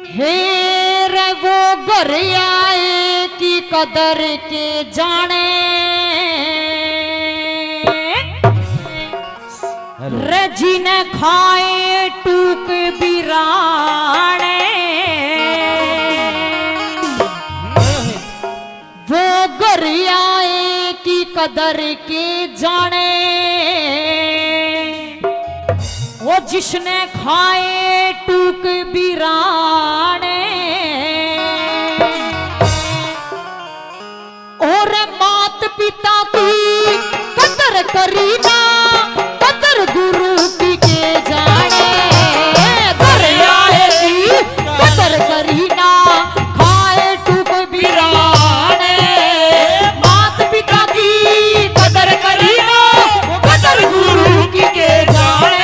हे रे वो घर आए की कदर के जाने रे जिन्हें खाए टूक बिराने वो घर आए की कदर के जाने वो जिसने खाए टूक बिराने और मात पिता की कदर करी ना कदर गुरु की के जाने दरियाए की कदर करी ना खाए टूक बिराने मात पिता की कदर करी ना कदर गुरु की के जाने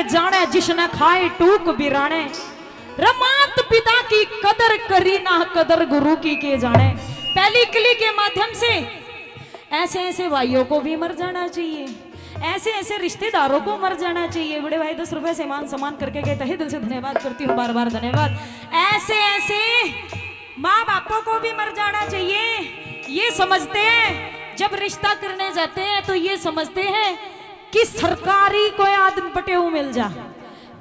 जाने जिसने खाए टूक बिराने रमात पिता की कदर करी ना कदर गुरु की के जाने। पहली कली के माध्यम से ऐसे ऐसे भाइयों को भी मर जाना चाहिए, ऐसे ऐसे रिश्तेदारों को मर जाना चाहिए। बड़े भाई 10 रुपए से मान सम्मान करके गए, तहे दिल से धन्यवाद करती हूँ, बार बार धन्यवाद। ऐसे ऐसे माँ बापों को भी मर जाना चाहिए। ये समझते हैं जब रिश्ता करने जाते हैं तो ये समझते हैं कि सरकारी कोई आदमी बटेऊ मिल जा।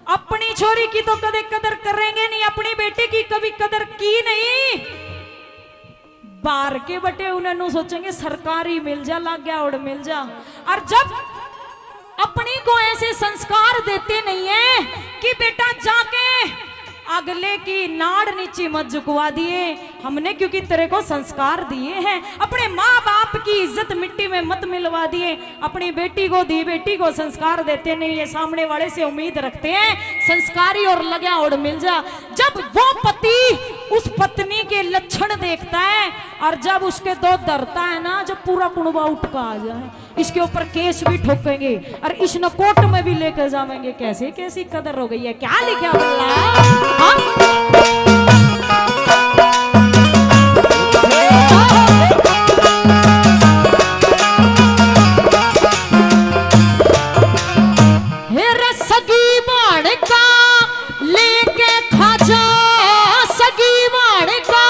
अपनी छोरी की तो कदे कदर करेंगे नहीं, अपनी बेटे की कभी कदर की नहीं। बाहर के बटेऊ ने सोचेंगे सरकारी मिल जा, लाग गया और मिल जा। और जब अपनी को ऐसे संस्कार देते नहीं है कि बेटा जाके अगले की नाड़ नीचे मत झुकवा दिए हमने, क्योंकि तेरे को संस्कार दिए हैं। अपने माँ बाप की इज्जत मिट्टी में मत मिलवा दिए। अपनी बेटी को दी बेटी को संस्कार देते नहीं, ये सामने वाले से उम्मीद रखते हैं संस्कारी और लगा और मिल जा। जब वो पति उस पत्नी के लक्षण देखता है और जब उसके दो डरता है ना, जब पूरा कुणबा उठका आ जाए, इसके ऊपर केस भी ठोकेंगे और इसने कोर्ट में भी लेकर जाएंगे। कैसे कैसी कदर हो गई है, क्या लिखा बल्ला। सगी बाण का लेके खाजा, सगी बाण का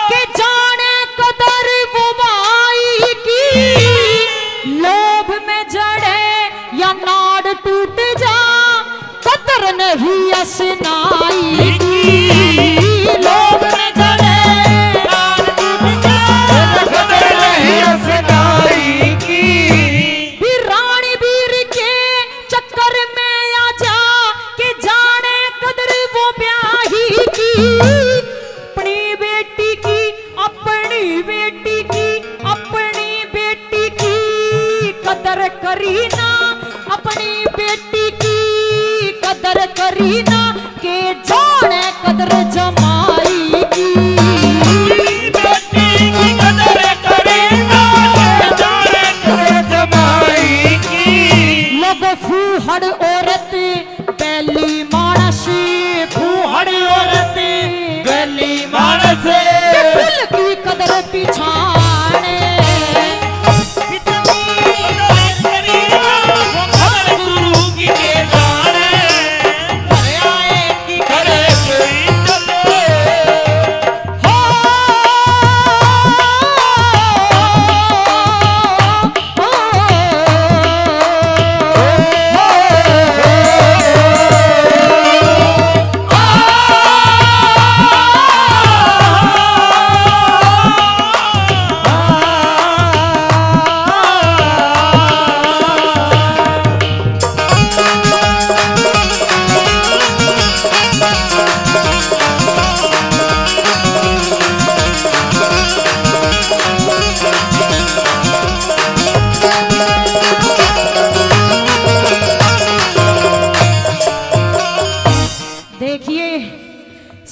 के जाने कदर वो माई की, लोभ में जड़े या नाड़ टूट जा कदर नहीं असनाई की। लोभ में जड़े नाड़ टूट जा कदर नहीं असनाई की। रानी वीर के चक्कर में आ जा के जाने कदर वो ब्याही की। अपनी बेटी की अपनी बेटी की अपनी बेटी की कदर करी ना, अपनी बेटी की कदर करी ना के जाने कदर जमाई की। बेटी की कदर करी ना जाने कदर जमाई की। लोग फूहड़ औरत बैली मानस, फूहड़ औरत बैली मानस दिल की कदर पिछाने।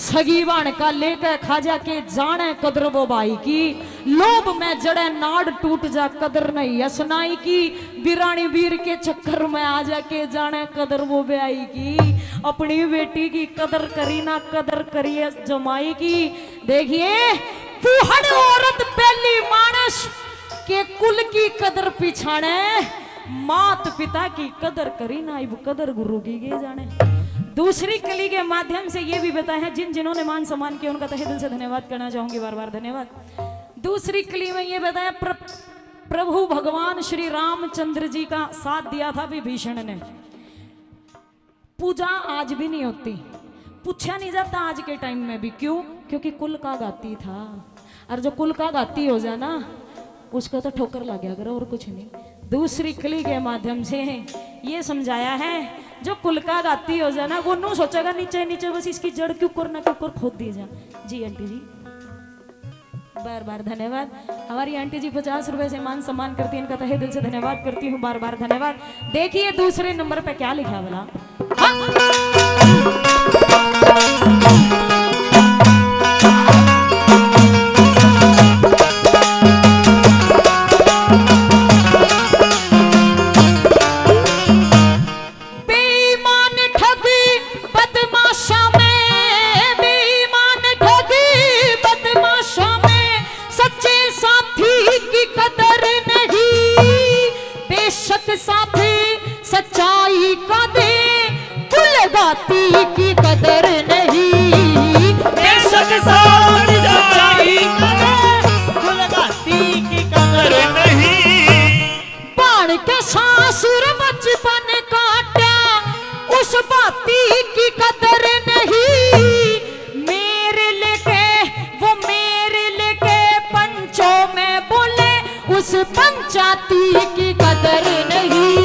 सगी बाण का लेकर खाजा के जाने कदर वो भाई की। लोभ में जड़े नाड़ टूट जा कदर नहीं असनाई की बिरानी वीर के चक्कर में आ जाके जाने कदर वो ब्याई की अपनी बेटी की कदर करी ना कदर करिए जमाई की। देखिए फूहड़ औरत पहली मानस के कुल की कदर पिछाने मात पिता की कदर करी ना इब कदर गुरु की गे जाने। दूसरी कली के माध्यम से ये भी बताया है जिन्होंने मान सम्मान किया उनका तहे दिल से धन्यवाद करना चाहूंगी, बार बार धन्यवाद। दूसरी कली में ये बताया प्रभु भगवान श्री रामचंद्र जी का साथ दिया था विभीषण ने। पूजा आज भी नहीं होती, पूछा नहीं जाता आज के टाइम में भी, क्यों? क्योंकि कुल का गाती था और जो कुल का गाती हो जाए ना उसको तो ठोकर लग गया करो और कुछ नहीं। दूसरी कली के माध्यम से ये समझाया है जो कुल का गाती हो जाए ना वो नू सोचेगा नीचे नीचे बस इसकी जड़ क्यों कर ना क्यों खोद दी जा। जी आंटी जी बार बार धन्यवाद। हमारी आंटी जी 50 रुपए से मान सम्मान करती है, इनका तहे दिल से धन्यवाद करती हूँ, बार बार धन्यवाद। देखिए दूसरे नंबर पे क्या लिखा बोला, सच्चाई का दे कुल गाती की कदर नहीं, बेशक सच्चाई का दे कुल गाती की कदर नहीं। बाण के सासुर बचपन काटा उस बाती की कदर नहीं, मेरे लेके वो मेरे लेके पंचों में बोले उस पंचाती की कदर नहीं,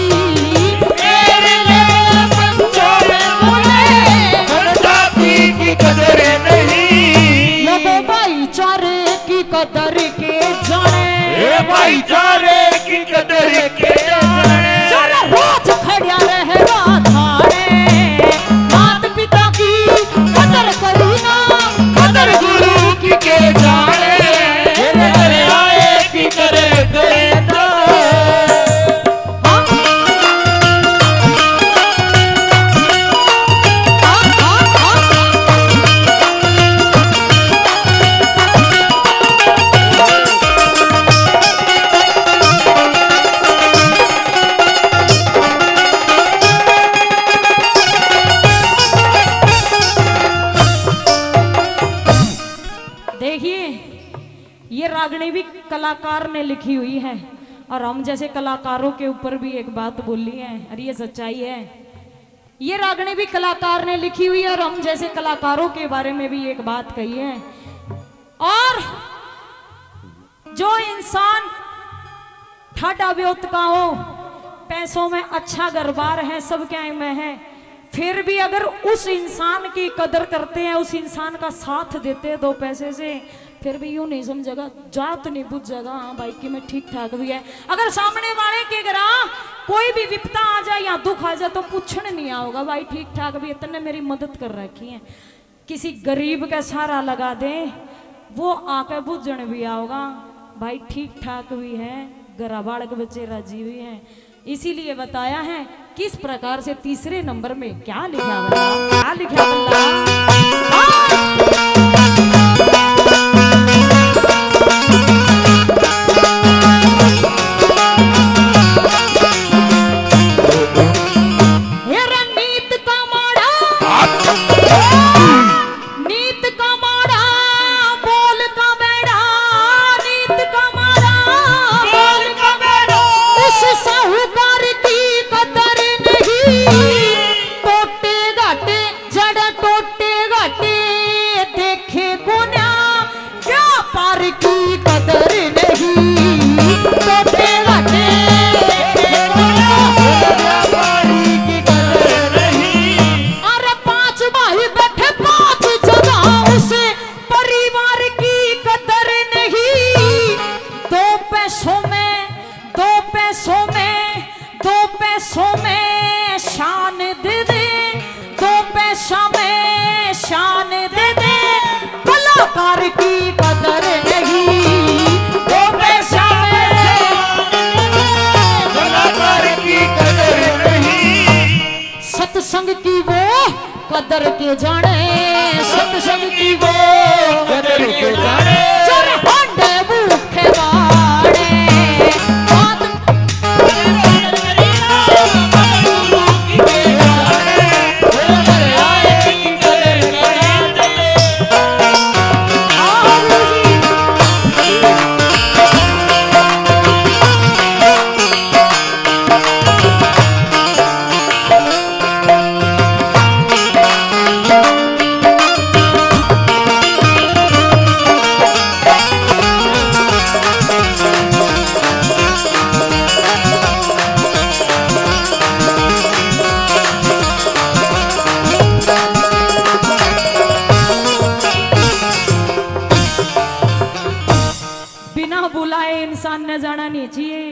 कदर नहीं। लोगों भाईचारे की कदर के जाने, भाईचारे की कदर के जाने, जरा रोज खड़िया रहेगा थाने, माता पिता की कदर करी ना कदर गुरु की के जाने, कदर आए की करे करे रागनी भी कलाकार ने लिखी हुई है और हम जैसे कलाकारों के ऊपर भी एक बात बोली है और ये सच्चाई है। ये रागनी भी कलाकार ने लिखी हुई है और हम जैसे कलाकारों के बारे में भी एक बात कही है। और जो इंसान ठाडा व्योत का हो, पैसों में अच्छा गरबार है, सब क्या में है, फिर भी अगर उस इंसान की कदर करते हैं, उस इंसान का साथ देते हैं 2 पैसे से, फिर भी यूं नहीं समझेगा, जात नहीं बुझ जाएगा हाँ भाई कि मैं ठीक ठाक भी है। अगर सामने वाले के गरा कोई भी विपता आ जाए या दुख आ जाए तो पूछने नहीं आओगा भाई ठीक ठाक भी, इतने मेरी मदद कर रखी है। किसी गरीब का सहारा लगा दे वो आके बुझने भी आओगा भाई ठीक ठाक भी है, गरा बालक बच्चे राजी भी हैं। इसीलिए बताया है किस प्रकार से तीसरे नंबर में क्या लिखा बल्ला, क्या लिखा बल्ला। टोटे के जाने, सत्संग की वो कदर के जाने, चोर हांडे भूखे बाड़े, बात गुरु की के जाने, घर आए की कदर करे। आओ जी। बिना बुलाए इंसान ने जाना नहीं चाहिए।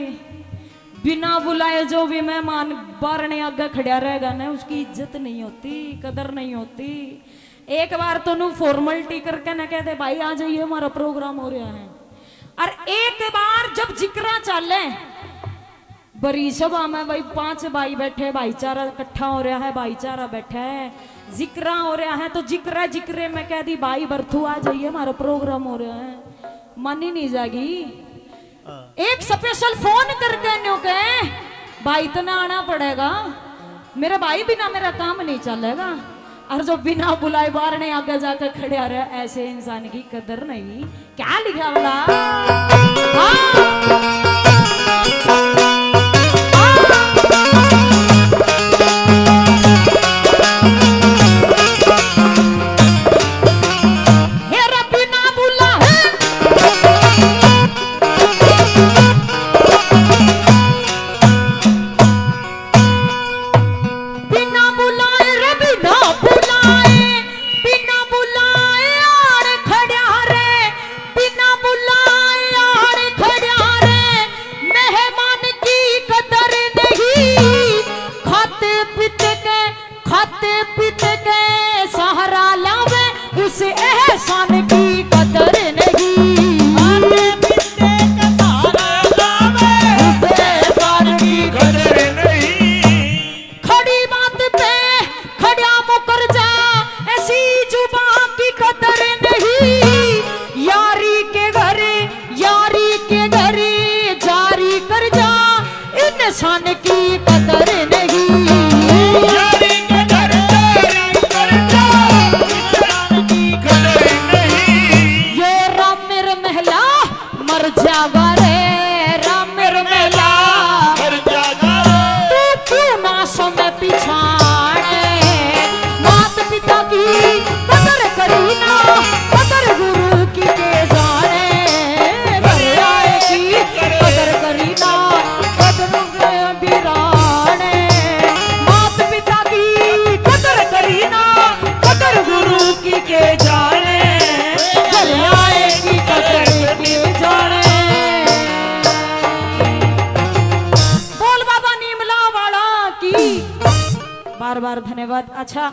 बिना बुलाए जो भी मेहमान बारने आगे खड़ा रहेगा ना, उसकी इज्जत नहीं होती, कदर नहीं होती। एक बार तो नु फॉर्मेलिटी करके ना कहते भाई आ जाइए हमारा प्रोग्राम हो रहा है। और एक बार जब जिक्रा चले बड़ी सभा में भाई 5 भाई बैठे, भाईचारा इकट्ठा हो रहा है, भाईचारा बैठा है, जिक्रा हो रहा है, तो जिक्रे में कह दी भाई बर्थू आ जाइए हमारा प्रोग्राम हो रहा है। मन ही नहीं जागी। एक स्पेशल फोन करके न्यू कहे भाई इतना आना पड़ेगा, मेरे भाई बिना मेरा काम नहीं चलेगा। और जो बिना बुलाए बाहर ने आगे जाकर खड़े आ रहे, ऐसे इंसान की कदर नहीं। क्या लिखा बोला इंसान की कदर नहीं। यारी के घर तेरी कर जा, इंसान की कदर नहीं। ये राम मेरे महला मर जावा रे, राम मेरे महला मर जागा रे। तू क्यों ना समय पिछाड़े, मात पिता की कदर करी ना, कदर गुरु की के जाने, घर आए की कदर करी ना, कदर बिराने, मात पिता की कदर करी ना, कदर गुरु की के जाने, घर आए की कदर के जाने। बोल बाबा नीमला वाला की बार बार धन्यवाद। अच्छा